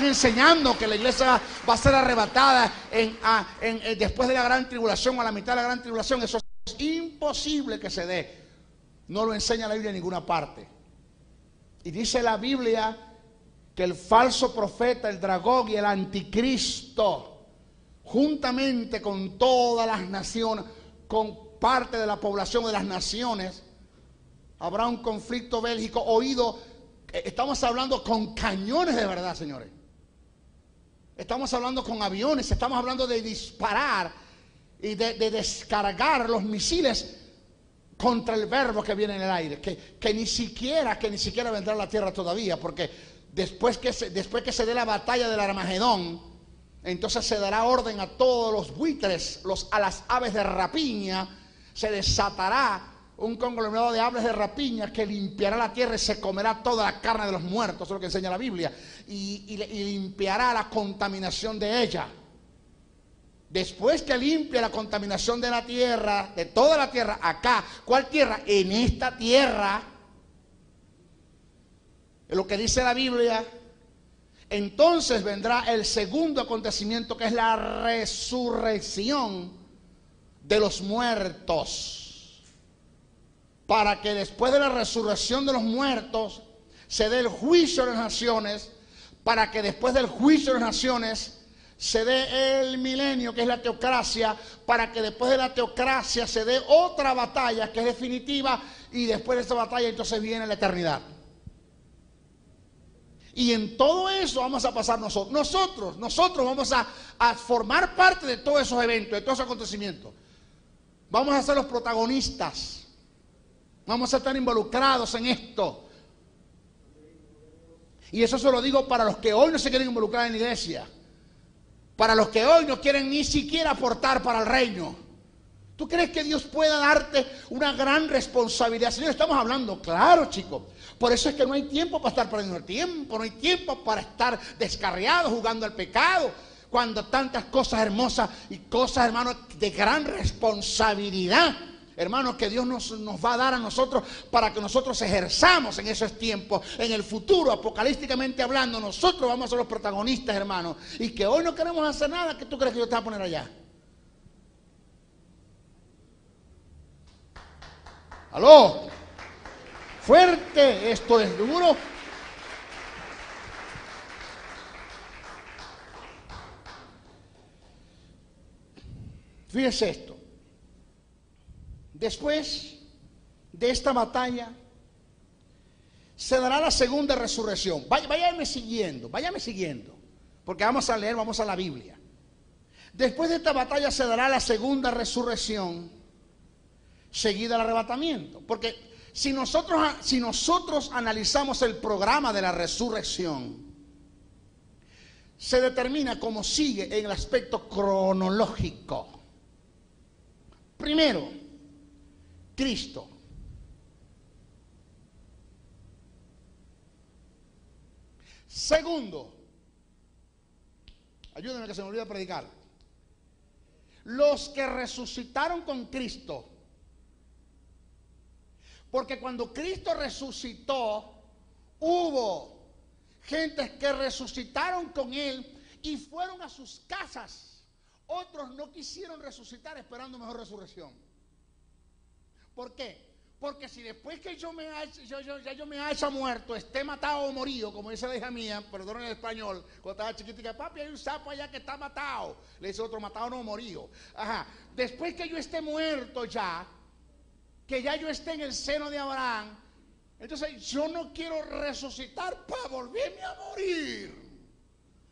enseñando que la iglesia va a ser arrebatada después de la gran tribulación o a la mitad de la gran tribulación. Eso es imposible que se dé. No lo enseña la Biblia en ninguna parte. Y dice la Biblia que el falso profeta, el dragón y el anticristo, juntamente con todas las naciones, con parte de la población de las naciones, habrá un conflicto bélico oído. Estamos hablando con cañones de verdad, señores. Estamos hablando con aviones, estamos hablando de disparar y de descargar los misiles contra el verbo que viene en el aire, que ni siquiera vendrá a la tierra todavía, porque después que se dé la batalla del Armagedón, entonces se dará orden a todos los buitres, a las aves de rapiña. Se desatará un conglomerado de aves de rapiña que limpiará la tierra y se comerá toda la carne de los muertos. Eso es lo que enseña la Biblia. Y limpiará la contaminación de ella. Después que limpie la contaminación de la tierra, de toda la tierra, acá, ¿cuál tierra? En esta tierra, es lo que dice la Biblia. Entonces vendrá el segundo acontecimiento, que es la resurrección de los muertos. Para que después de la resurrección de los muertos se dé el juicio de las naciones, para que después del juicio de las naciones se dé el milenio, que es la teocracia, para que después de la teocracia se dé otra batalla que es definitiva, y después de esta batalla entonces viene la eternidad. Y en todo eso vamos a pasar nosotros vamos a formar parte de todos esos eventos, de todos esos acontecimientos. Vamos a ser los protagonistas. Vamos a estar involucrados en esto. Y eso se lo digo para los que hoy no se quieren involucrar en la iglesia. Para los que hoy no quieren ni siquiera aportar para el reino. ¿Tú crees que Dios pueda darte una gran responsabilidad? Señor, estamos hablando claro, chicos. Por eso es que no hay tiempo para estar perdiendo el tiempo. No hay tiempo para estar descarriados, jugando al pecado. Cuando tantas cosas hermosas y cosas, hermanos, de gran responsabilidad, hermanos, que Dios nos va a dar a nosotros para que nosotros ejerzamos en esos tiempos. En el futuro, apocalípticamente hablando, nosotros vamos a ser los protagonistas, hermanos. Y que hoy no queremos hacer nada. ¿Qué tú crees que Dios te va a poner allá? ¡Aló! Fuerte, esto es duro. Fíjese esto. Después de esta batalla se dará la segunda resurrección. Váyame siguiendo, porque vamos a leer, vamos a la Biblia. Después de esta batalla se dará la segunda resurrección, seguida al arrebatamiento. Porque si nosotros analizamos el programa de la resurrección, se determina como sigue en el aspecto cronológico. Primero, Cristo. Segundo, ayúdenme que se me olvida predicar. Los que resucitaron con Cristo. Porque cuando Cristo resucitó, hubo gentes que resucitaron con Él y fueron a sus casas. Otros no quisieron resucitar esperando mejor resurrección. ¿Por qué? Porque si después que yo me haya muerto, esté matado o morido, como dice la hija mía, perdón el español, cuando estaba chiquitica, papi, hay un sapo allá que está matado. Le dice otro, matado no, morido. Ajá. Después que yo esté muerto ya, que ya yo esté en el seno de Abraham, entonces yo no quiero resucitar para volverme a morir.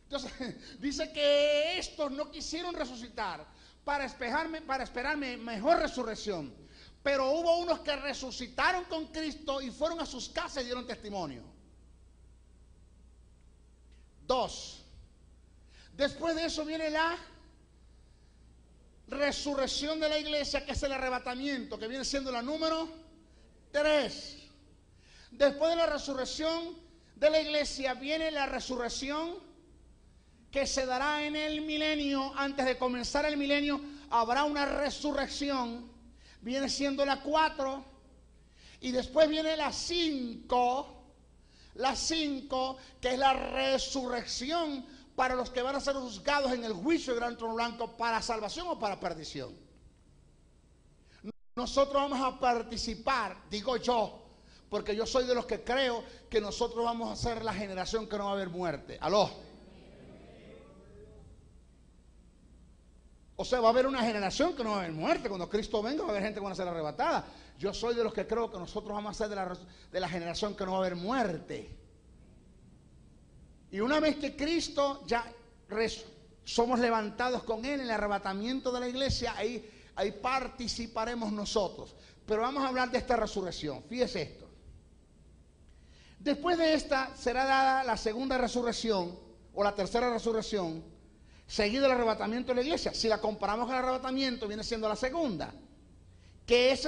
Entonces dice que estos no quisieron resucitar para esperarme mejor resurrección. Pero hubo unos que resucitaron con Cristo y fueron a sus casas y dieron testimonio. 2. Después de eso viene la resurrección de la iglesia, que es el arrebatamiento, que viene siendo la número 3. Después de la resurrección de la iglesia viene la resurrección que se dará en el milenio. Antes de comenzar el milenio habrá una resurrección, viene siendo la 4, y después viene la 5, La 5, que es la resurrección para los que van a ser juzgados en el juicio del gran trono blanco, para salvación o para perdición. Nosotros vamos a participar, digo yo, porque yo soy de los que creo que nosotros vamos a ser la generación que no va a haber muerte. ¿Aló? O sea, va a haber una generación que no va a haber muerte. Cuando Cristo venga va a haber gente que va a ser arrebatada. Yo soy de los que creo que nosotros vamos a ser de la generación que no va a haber muerte. Y una vez que Cristo ya somos levantados con Él en el arrebatamiento de la iglesia, ahí participaremos nosotros. Pero vamos a hablar de esta resurrección. Fíjese esto. Después de esta será dada la segunda resurrección o la tercera resurrección, seguido del arrebatamiento de la iglesia. Si la comparamos con el arrebatamiento, viene siendo la segunda, que es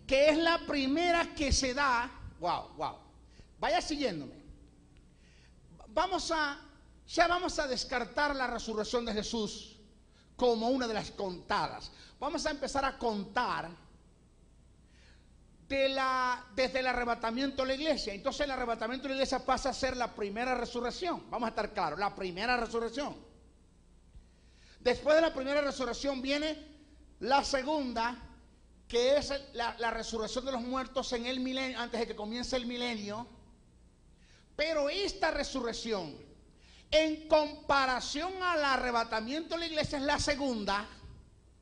que es la primera que se da. Wow. Vaya siguiéndome. Vamos a descartar la resurrección de Jesús como una de las contadas. Vamos a empezar a contar desde el arrebatamiento de la iglesia. Entonces el arrebatamiento de la iglesia pasa a ser la primera resurrección. Vamos a estar claros, la primera resurrección. Después de la primera resurrección viene la segunda, que es la resurrección de los muertos en el milenio, antes de que comience el milenio. Pero esta resurrección, en comparación al arrebatamiento de la iglesia, es la segunda,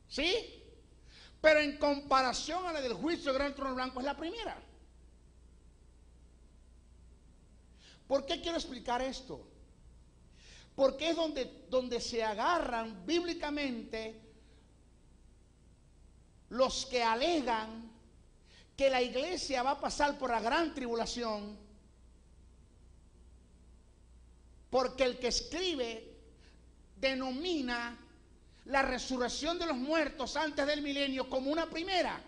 ¿sí? Pero en comparación a la del juicio del gran trono blanco, es la primera. ¿Por qué quiero explicar esto? Porque es donde se agarran bíblicamente los que alegan que la iglesia va a pasar por la gran tribulación, porque el que escribe denomina la resurrección de los muertos antes del milenio como una primera.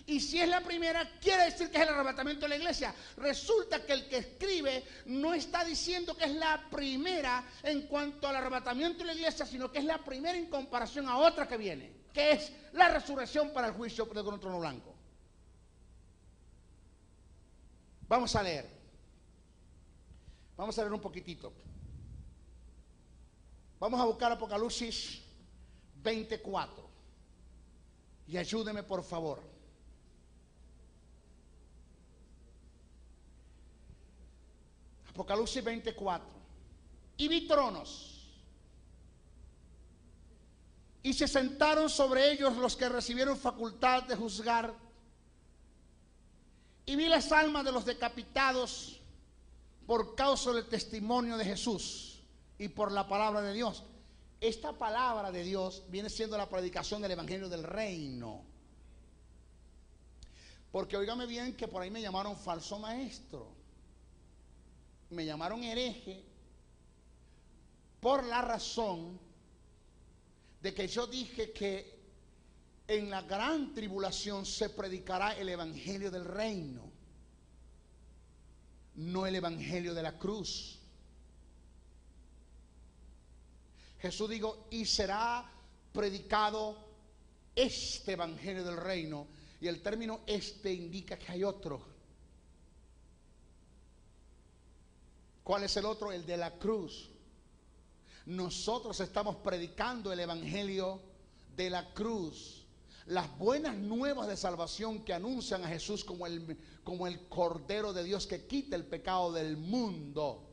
Y si es la primera, quiere decir que es el arrebatamiento de la iglesia. Resulta que el que escribe no está diciendo que es la primera en cuanto al arrebatamiento de la iglesia, sino que es la primera en comparación a otra que viene, que es la resurrección para el juicio del gran trono blanco. Vamos a leer un poquitito. Vamos a buscar Apocalipsis 24 y ayúdeme por favor. Apocalipsis 24. Y vi tronos, y se sentaron sobre ellos los que recibieron facultad de juzgar, y vi las almas de los decapitados por causa del testimonio de Jesús y por la palabra de Dios. Esta palabra de Dios viene siendo la predicación del evangelio del reino. Porque óigame bien que por ahí me llamaron falso maestro, me llamaron hereje, por la razón de que yo dije que en la gran tribulación se predicará el evangelio del reino, no el evangelio de la cruz. Jesús dijo, y será predicado este evangelio del reino, y el término este indica que hay otro. ¿Cuál es el otro? El de la cruz. Nosotros estamos predicando el evangelio de la cruz, las buenas nuevas de salvación que anuncian a Jesús como el Cordero de Dios que quita el pecado del mundo.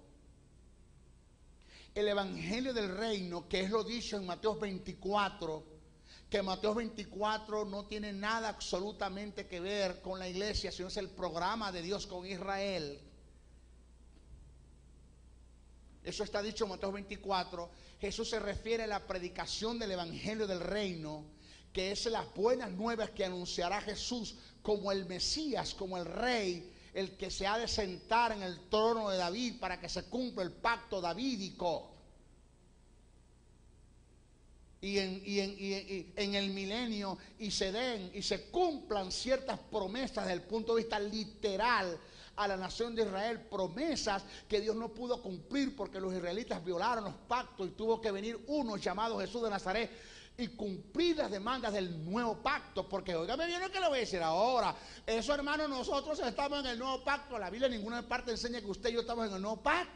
El evangelio del reino, que es lo dicho en Mateo 24, que Mateo 24 no tiene nada absolutamente que ver con la iglesia, sino es el programa de Dios con Israel. Eso está dicho en Mateo 24. Jesús se refiere a la predicación del evangelio del reino, que es las buenas nuevas que anunciará Jesús como el Mesías, como el Rey, el que se ha de sentar en el trono de David para que se cumpla el pacto davídico. Y en el milenio y se den y se cumplan ciertas promesas desde el punto de vista literal a la nación de Israel, promesas que Dios no pudo cumplir porque los israelitas violaron los pactos y tuvo que venir uno llamado Jesús de Nazaret, y cumplir las demandas del nuevo pacto. Porque óigame bien lo que le voy a decir ahora. Eso, hermano, nosotros estamos en el nuevo pacto. La Biblia en ninguna parte enseña que usted y yo estamos en el nuevo pacto.